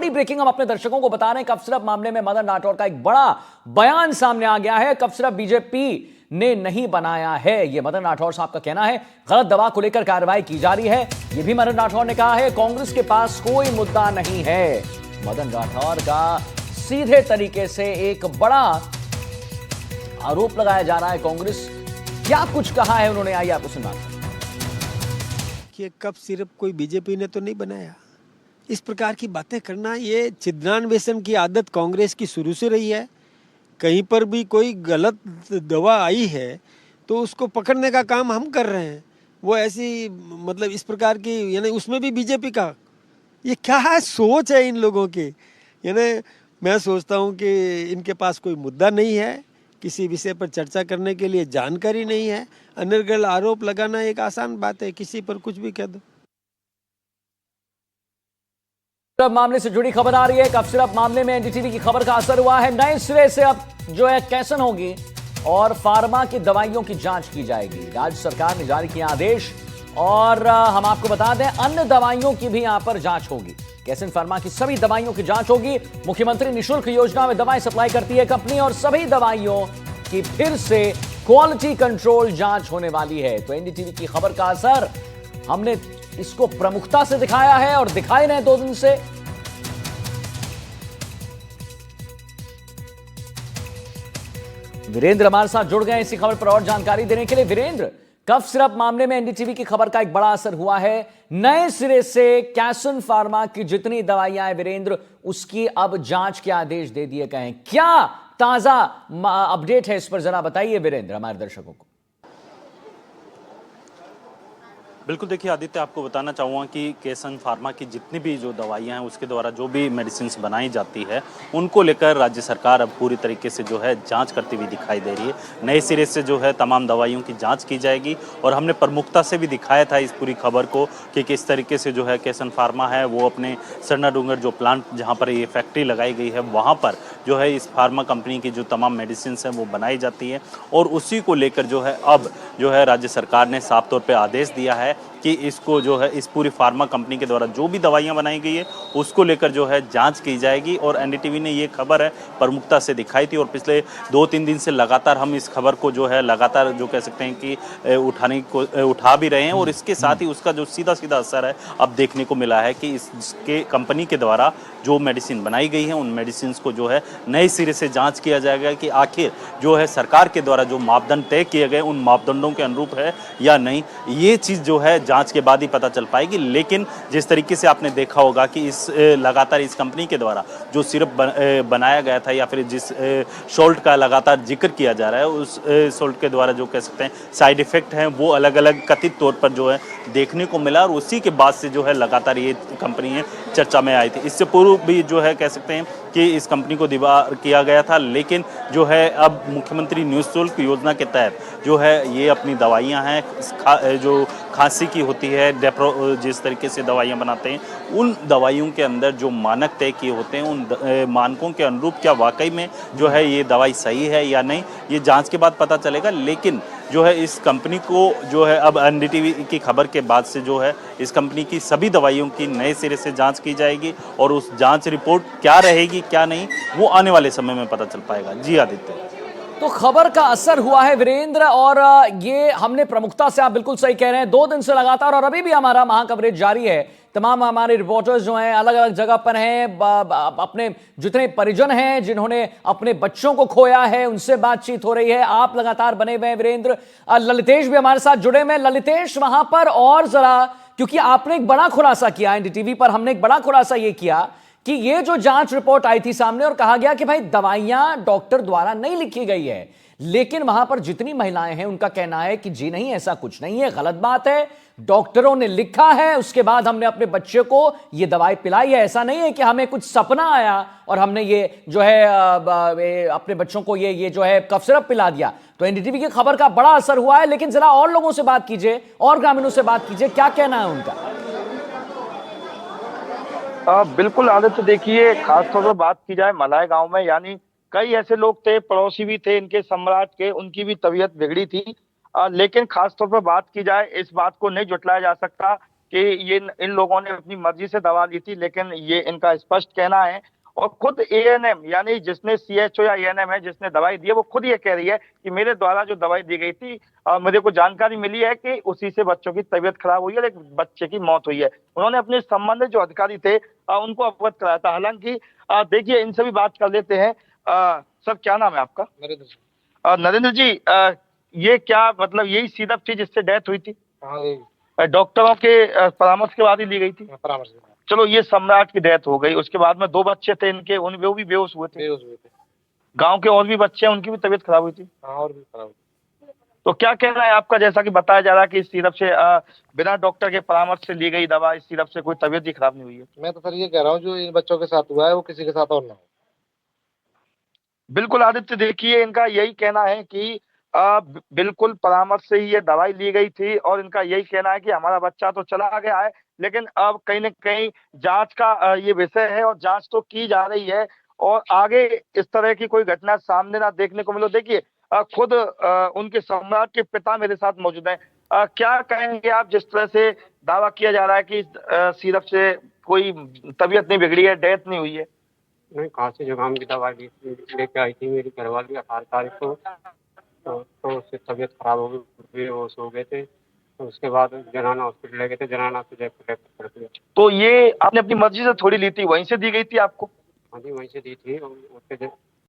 बड़ी ब्रेकिंग हम अपने दर्शकों को बता रहे हैं। कफ सिरप मामले में मदन राठौर का एक बड़ा बयान सामने आ गया है। कफ सिरप बीजेपी ने नहीं बनाया है, यह मदन राठौर साहब का कहना है। गलत दवा को लेकर कार्रवाई की जा रही है, यह भी मदन राठौर ने कहा है। कांग्रेस के पास कोई मुद्दा नहीं है। मदन राठौर का सीधे तरीके से एक बड़ा आरोप लगाया जा रहा है। कांग्रेस क्या कुछ कहा है उन्होंने, आइए आपको सुनाते हैं। कि कफ सिरप कोई बीजेपी ने तो नहीं बनाया। इस प्रकार की बातें करना, ये छिद्रान्वेषण की आदत कांग्रेस की शुरू से रही है। कहीं पर भी कोई गलत दवा आई है तो उसको पकड़ने का काम हम कर रहे हैं। वो ऐसी मतलब इस प्रकार की, यानी उसमें भी बीजेपी का, ये क्या है सोच है इन लोगों की। यानी मैं सोचता हूँ कि इनके पास कोई मुद्दा नहीं है, किसी विषय पर चर्चा करने के लिए जानकारी नहीं है। अनर्गल आरोप लगाना एक आसान बात है, किसी पर कुछ भी कह दो। मामले से जुड़ी खबर आ रही है। कफ सिरप मामले में एनडीटीवी की खबर का असर हुआ है। नए सिरे से अब जो है कैसन होगी और फार्मा की दवाइयों की जांच की जाएगी। राज्य सरकार ने जारी किया आदेश और हम आपको बता दें अन्य दवाइयों की भी यहां पर जांच होगी। कैसन फार्मा की सभी दवाइयों की जांच होगी। मुख्यमंत्री निःशुल्क योजना में दवाएं सप्लाई करती है कंपनी और सभी दवाइयों की फिर से क्वालिटी कंट्रोल जांच होने वाली है। तो एनडीटीवी की खबर का असर हमने इसको प्रमुखता से दिखाया है और दिखाए रहे 2 दिन से। वीरेंद्र हमारे साथ जुड़ गए इसी खबर पर और जानकारी देने के लिए। वीरेंद्र, कफ सिरप मामले में एनडीटीवी की खबर का एक बड़ा असर हुआ है। नए सिरे से कैसन फार्मा की जितनी दवाइयां हैं वीरेंद्र, उसकी अब जांच के आदेश दे दिए गए हैं। क्या ताजा अपडेट है इस पर जरा बताइए वीरेंद्र हमारे दर्शकों को। बिल्कुल, देखिए आदित्य, आपको बताना चाहूँगा कि केसन फार्मा की जितनी भी जो दवाइयाँ हैं उसके द्वारा जो भी मेडिसिन बनाई जाती है उनको लेकर राज्य सरकार अब पूरी तरीके से जो है जांच करती हुई दिखाई दे रही है। नए सिरे से जो है तमाम दवाइयों की जांच की जाएगी और हमने प्रमुखता से भी दिखाया था इस पूरी खबर को कि किस तरीके से जो है केसन फार्मा है वो अपने सरना डूंगर जो प्लांट जहाँ पर ये फैक्ट्री लगाई गई है वहाँ पर जो है इस फार्मा कंपनी की जो तमाम मेडिसिन हैं वो बनाई जाती है। और उसी को लेकर जो है अब जो है राज्य सरकार ने साफ तौर पर आदेश दिया है कि इसको जो है इस पूरी फार्मा कंपनी के द्वारा जो भी दवाइयां बनाई गई है उसको लेकर जो है जांच की जाएगी। और एनडीटीवी ने ये खबर है प्रमुखता से दिखाई थी और पिछले 2-3 दिन से लगातार हम इस खबर को जो है लगातार जो कह सकते हैं कि उठा भी रहे हैं। और इसके साथ ही उसका जो सीधा सीधा असर है अब देखने को मिला है कि इसके कंपनी के द्वारा जो मेडिसिन बनाई गई है उन मेडिसिन को जो है नए सिरे से जाँच किया जाएगा कि आखिर जो है सरकार के द्वारा जो मापदंड तय किए गए उन मापदंडों के अनुरूप है या नहीं। ये चीज़ जो है जांच के बाद ही पता चल पाएगी। लेकिन जिस तरीके से आपने देखा होगा कि इस लगातार इस कंपनी के द्वारा जो सिरप बनाया गया था या फिर जिस सॉल्ट का लगातार जिक्र किया जा रहा है उस सॉल्ट के द्वारा जो कह सकते हैं साइड इफेक्ट हैं वो अलग अलग कथित तौर पर जो है देखने को मिला। और उसी के बाद से जो है लगातार ये कंपनी है चर्चा में आई थी। इससे पूर्व भी जो है कह सकते हैं कि इस कंपनी को दीवार किया गया था। लेकिन जो है अब मुख्यमंत्री निःशुल्क योजना के तहत जो है ये अपनी दवाइयाँ हैं जो खांसी की होती है, डेप्रो जिस तरीके से दवाइयाँ बनाते हैं उन दवाइयों के अंदर जो मानक तय किए होते हैं उन मानकों के अनुरूप क्या वाकई में जो है ये दवाई सही है या नहीं, ये जांच के बाद पता चलेगा। लेकिन जो है इस कंपनी को जो है अब एनडीटीवी की खबर के बाद से जो है इस कंपनी की सभी दवाइयों की नए सिरे से जांच की जाएगी और उस जांच रिपोर्ट क्या रहेगी क्या नहीं वो आने वाले समय में पता चल पाएगा। जी आदित्य, तो खबर का असर हुआ है वीरेंद्र और ये हमने प्रमुखता से, आप बिल्कुल सही कह रहे हैं, 2 दिन से लगातार और अभी भी हमारा महाकवरेज जारी है। तमाम हमारे रिपोर्टर्स जो हैं अलग अलग जगह पर हैं, अपने जितने परिजन हैं जिन्होंने अपने बच्चों को खोया है उनसे बातचीत हो रही है। आप लगातार बने हुए हैं वीरेंद्र। ललितेश भी हमारे साथ जुड़े हुए हैं। ललितेश, वहां पर और जरा, क्योंकि आपने एक बड़ा खुलासा किया एनडीटीवी पर, हमने एक बड़ा खुलासा ये किया कि ये जो जांच रिपोर्ट आई थी सामने और कहा गया कि भाई दवाइयां डॉक्टर द्वारा नहीं लिखी गई है, लेकिन वहां पर जितनी महिलाएं हैं उनका कहना है कि जी नहीं, ऐसा कुछ नहीं है, गलत बात है, डॉक्टरों ने लिखा है, उसके बाद हमने अपने बच्चे को ये दवाई पिलाई है। ऐसा नहीं है कि हमें कुछ सपना आया और हमने ये जो है अपने बच्चों को ये जो है कफ सिरप पिला दिया। तो एनडीटीवी की खबर का बड़ा असर हुआ है, लेकिन जरा और लोगों से बात कीजिए और ग्रामीणों से बात कीजिए, क्या कहना है उनका। बिल्कुल आदित्य, देखिए खासतौर पर बात की जाए मलाय गांव में, यानी कई ऐसे लोग थे, पड़ोसी भी थे इनके सम्राट के, उनकी भी तबीयत बिगड़ी थी। लेकिन खासतौर पर बात की जाए, इस बात को नहीं जुटलाया जा सकता कि ये इन लोगों ने अपनी मर्जी से दवा ली थी, लेकिन ये इनका स्पष्ट कहना है। और खुद एएनएम यानी जिसने सीएचओ या एएनएम है जिसने दवाई दी है, वो खुद ये कह रही है कि मेरे द्वारा जो दवाई दी गई थी, मुझे को जानकारी मिली है कि उसी से बच्चों की तबीयत खराब हुई है, एक बच्चे की मौत हुई है। उन्होंने अपने संबंधित जो अधिकारी थे उनको अवगत कराया था। हालांकि देखिए, इनसे भी बात कर लेते हैं। सर, क्या नाम है आपका? नरेंद्र जी, ये क्या मतलब यही सिरप थी जिससे डेथ हुई थी? डॉक्टरों के परामर्श के बाद ही ली गई थी? परामर्श के बाद। चलो, ये सम्राट की डेथ हो गई, उसके बाद में 2 बच्चे थे इनके, वो भी बेहोश हुए थे। गांव के और भी बच्चे हैं, उनकी भी तबीयत खराब हुई थी। हाँ, और भी खराब। तो क्या कहना है आपका? जैसा कि बताया जा रहा है कि इस सिरप से बिना डॉक्टर के परामर्श से ली गई दवा, इस सिरप से कोई तबीयत ही खराब नहीं हुई है। मैं तो सर ये कह रहा हूँ, जो इन बच्चों के साथ हुआ है वो किसी के साथ और ना हो। बिल्कुल आदित्य, देखिए, इनका यही कहना है कि बिल्कुल परामर्श से ही ये दवाई ली गई थी, और इनका यही कहना है कि हमारा बच्चा तो चला गया है, लेकिन अब कहीं न कहीं जांच का ये विषय है, और जांच तो की जा रही है, और आगे इस तरह की कोई घटना सामने ना देखने को मिले। देखिए, खुद उनके सम्राट के पिता मेरे साथ मौजूद हैं। क्या कहेंगे आप, जिस तरह से दावा किया जा रहा है कि सिरप से कोई तबीयत नहीं बिगड़ी है, डेथ नहीं हुई है? नहीं, खांसी जुकाम की दवा लेके आई थी मेरी घरवाली 18 तारीख को। तो उससे तबीयत खराब हो गई, बेहोश हो गए थे। तो उसके बाद जनाना हॉस्पिटल ले गए थे, जनाना से जयपुर रेफर कर दिया। तो ये आपने अपनी मर्जी से थोड़ी ली थी, वहीं से दी गई थी आपको? हाँ जी, वहीं से दी थी। और उसके